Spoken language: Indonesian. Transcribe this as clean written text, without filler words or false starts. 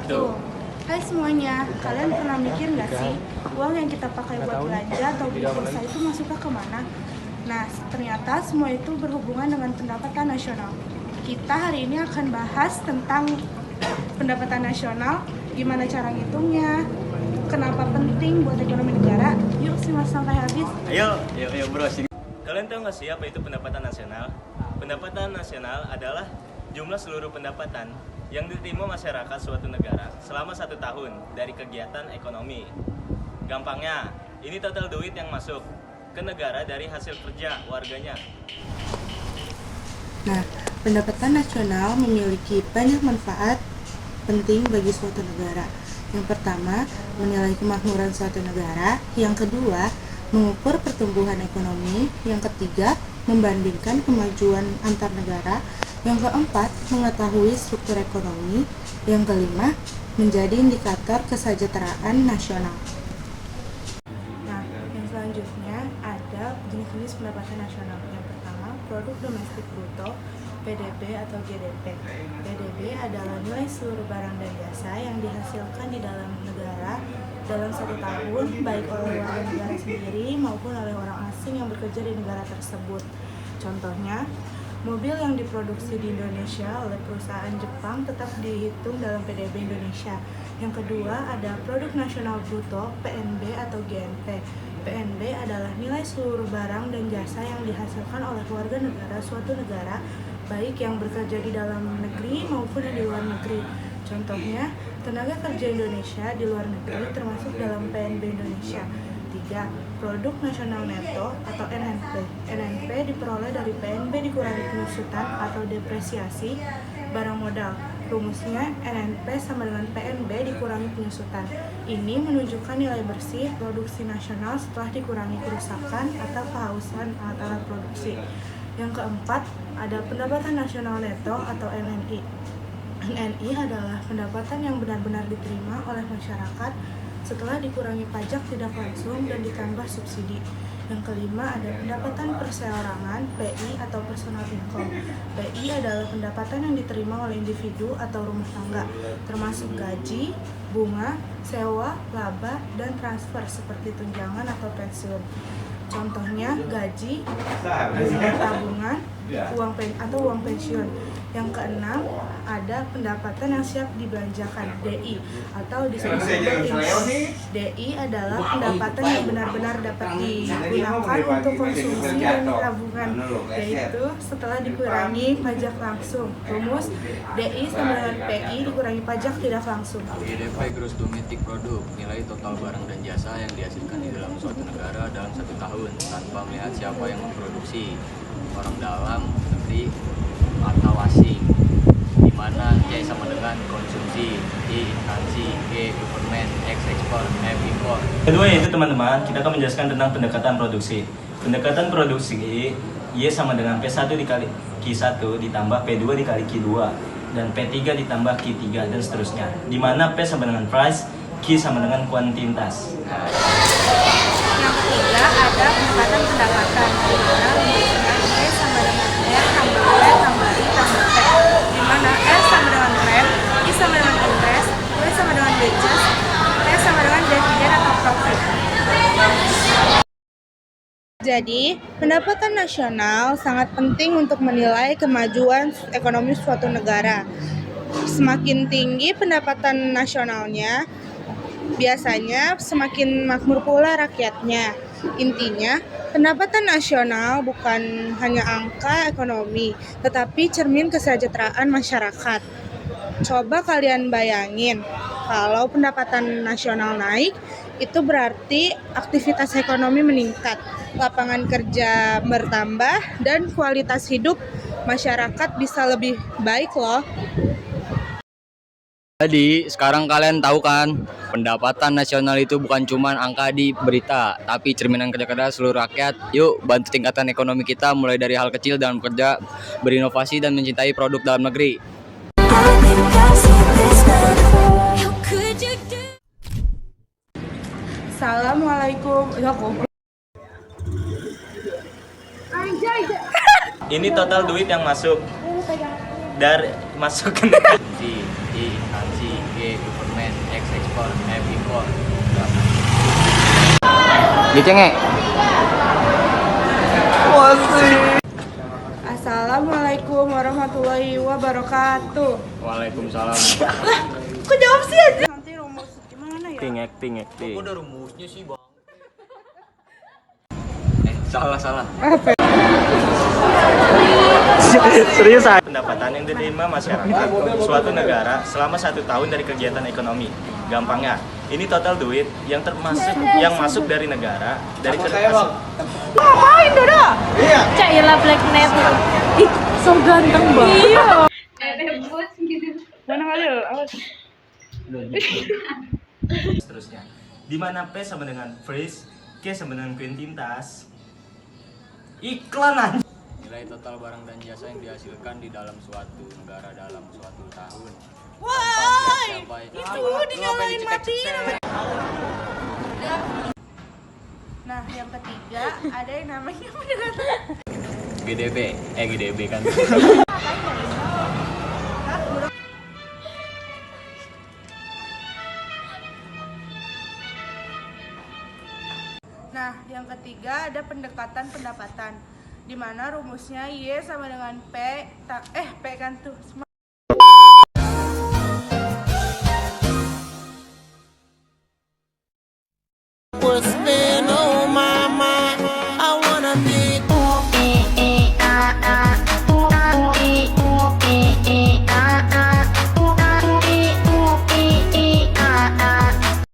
1. Hai semuanya, kalian pernah mikir nggak sih uang yang kita pakai buat belanja atau beli pulsa itu masuknya kemana? Nah, ternyata semua itu berhubungan dengan pendapatan nasional. Kita hari ini akan bahas tentang pendapatan nasional, gimana cara ngitungnya, kenapa penting buat ekonomi negara. Yuk simak sampai habis. Ayo bro. Kalian tahu nggak sih apa itu pendapatan nasional? Pendapatan nasional adalah jumlah seluruh pendapatan yang diterima masyarakat suatu negara selama 1 tahun dari kegiatan ekonomi. Gampangnya, ini total duit yang masuk ke negara dari hasil kerja warganya. Nah, pendapatan nasional memiliki banyak manfaat penting bagi suatu negara. Yang pertama, menilai kemakmuran suatu negara. Yang kedua, mengukur pertumbuhan ekonomi. Yang ketiga, membandingkan kemajuan antar negara. Yang keempat, mengetahui struktur ekonomi. Yang kelima, menjadi indikator kesejahteraan nasional. Nah, yang selanjutnya ada jenis-jenis pendapatan nasional. Yang pertama, produk domestik bruto, PDB atau GDP. PDB adalah nilai seluruh barang dan jasa yang dihasilkan di dalam negara dalam 1 tahun, baik oleh warga negara sendiri maupun oleh orang asing yang bekerja di negara tersebut. Contohnya, mobil yang diproduksi di Indonesia oleh perusahaan Jepang tetap dihitung dalam PDB Indonesia. Yang kedua ada produk nasional bruto, PNB atau GNP. PNB adalah nilai seluruh barang dan jasa yang dihasilkan oleh warga negara suatu negara, baik yang bekerja di dalam negeri maupun di luar negeri. Contohnya, tenaga kerja Indonesia di luar negeri termasuk dalam PNB Indonesia. 3. Produk nasional neto atau NNP. NNP diperoleh dari PNB dikurangi penyusutan atau depresiasi barang modal. Rumusnya NNP sama dengan PNB dikurangi penyusutan. Ini menunjukkan nilai bersih produksi nasional setelah dikurangi kerusakan atau kehausan alat-alat produksi. Yang keempat, ada pendapatan nasional neto atau NNI. NNI adalah pendapatan yang benar-benar diterima oleh masyarakat setelah dikurangi pajak tidak langsung dan ditambah subsidi. Yang kelima ada pendapatan perseorangan, PI atau personal income. PI adalah pendapatan yang diterima oleh individu atau rumah tangga, termasuk gaji, bunga, sewa, laba, dan transfer seperti tunjangan atau pensiun. Contohnya gaji, tabungan, uang pensiun. Yang keenam ada pendapatan yang siap dibelanjakan, DI atau disebut DI adalah pendapatan yang benar-benar dapat digunakan untuk konsumsi dan tabungan, yaitu setelah dikurangi pajak langsung. Rumus DI sama dengan PI dikurangi pajak tidak langsung. GDP Gross Domestic Product, nilai total barang dan jasa yang dihasilkan di dalam suatu negara dalam 1 tahun tanpa melihat siapa yang memproduksi, orang dalam negeri atau asing, di mana Y sama dengan konsumsi, I instansi, G government, X ekspor, F import. Kedua yaitu teman-teman, kita akan menjelaskan tentang pendekatan produksi. Pendekatan produksi Y sama dengan P1 dikali Q1 ditambah P2 dikali Q2 dan P3 ditambah Q3 dan seterusnya. Di mana P sama dengan price, Q sama dengan kuantitas. Yang ketiga ada pendapatan pendapatan, di mana rumusnya E sama dengan R tambah W tambah I tambah T, di mana R sama dengan rent, I sama dengan interest, W sama dengan wages, T sama dengan dividen atau profit. Jadi, pendapatan nasional sangat penting untuk menilai kemajuan ekonomi suatu negara. Semakin tinggi pendapatan nasionalnya, biasanya semakin makmur pula rakyatnya. Intinya, pendapatan nasional bukan hanya angka ekonomi, tetapi cermin kesejahteraan masyarakat. Coba kalian bayangin, kalau pendapatan nasional naik, itu berarti aktivitas ekonomi meningkat, lapangan kerja bertambah, dan kualitas hidup masyarakat bisa lebih baik loh. Jadi sekarang kalian tahu kan, pendapatan nasional itu bukan cuma angka di berita, tapi cerminan kerja keras seluruh rakyat. Yuk bantu tingkatkan ekonomi kita mulai dari hal kecil dalam bekerja, berinovasi dan mencintai produk dalam negeri. Assalamualaikum. Ini total duit yang masuk dari masuk ke negara. I instansi, G government, F impor. Dicengek. Assalamualaikum warahmatullahi wabarakatuh. Waalaikumsalam. Kok jawab sih aja? Nanti rumus gimana ya? Acting. Kok ada rumusnya sih, Bang? Salah. Serius ah. Pendapatan yang diterima masyarakat suatu negara selama 1 tahun dari kegiatan ekonomi. Gampangnya, ini total duit yang masuk dari negara dari Ngapain Dodo? Cailah Blacknet. Ih, so ganteng banget. Iya. Mana kali? Awas. seterusnya. Di mana P sama dengan phrase, Q sama dengan kuintintas. Iklan aja. Nilai total barang dan jasa yang dihasilkan di dalam suatu negara dalam suatu tahun. Wah, itu dinyalain matiin. Nah, yang ketiga ada yang namanya pendekatan. GDB kan. Nah, yang ketiga ada pendekatan pendapatan, di mana rumusnya Y sama dengan P kan tuh.